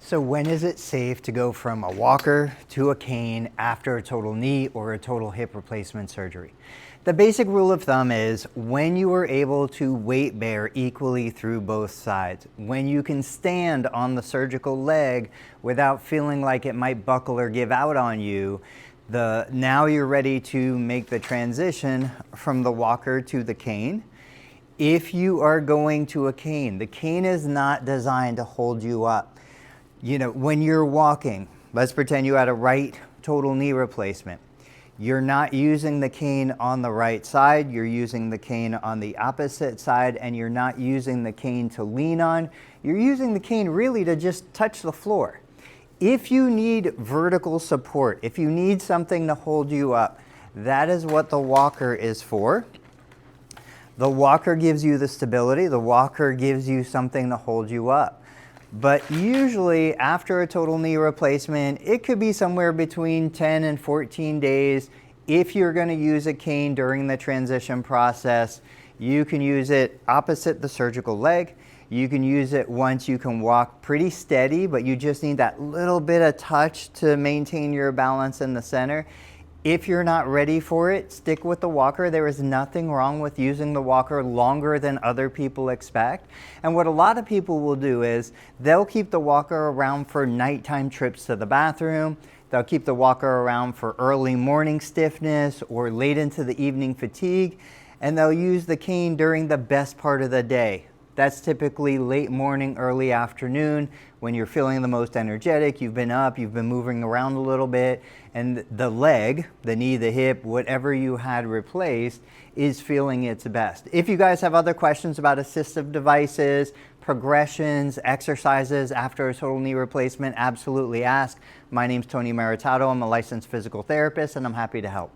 So when is it safe to go from a walker to a cane after a total knee or a total hip replacement surgery? The basic rule of thumb is when you are able to weight bear equally through both sides, when you can stand on the surgical leg without feeling like it might buckle or give out on you, now you're ready to make the transition from the walker to the cane. If you are going to a cane, the cane is not designed to hold you up. You know, when you're walking, let's pretend you had a right total knee replacement. You're not using the cane on the right side, you're using the cane on the opposite side, and you're not using the cane to lean on. You're using the cane really to just touch the floor. If you need vertical support, if you need something to hold you up, that is what the walker is for. The walker gives you the stability, the walker gives you something to hold you up. But usually after a total knee replacement, it could be somewhere between 10 and 14 days. If you're going to use a cane during the transition process, you can use it opposite the surgical leg. You can use it once you can walk pretty steady, but you just need that little bit of touch to maintain your balance in the center. If you're not ready for it, stick with the walker. There is nothing wrong with using the walker longer than other people expect. And what a lot of people will do is they'll keep the walker around for nighttime trips to the bathroom. They'll keep the walker around for early morning stiffness or late into the evening fatigue. And they'll use the cane during the best part of the day. That's typically late morning, early afternoon, when you're feeling the most energetic, you've been up, you've been moving around a little bit, and the leg, the knee, the hip, whatever you had replaced is feeling its best. If you guys have other questions about assistive devices, progressions, exercises after a total knee replacement, absolutely ask. My name's Tony Maritato. I'm a licensed physical therapist, and I'm happy to help.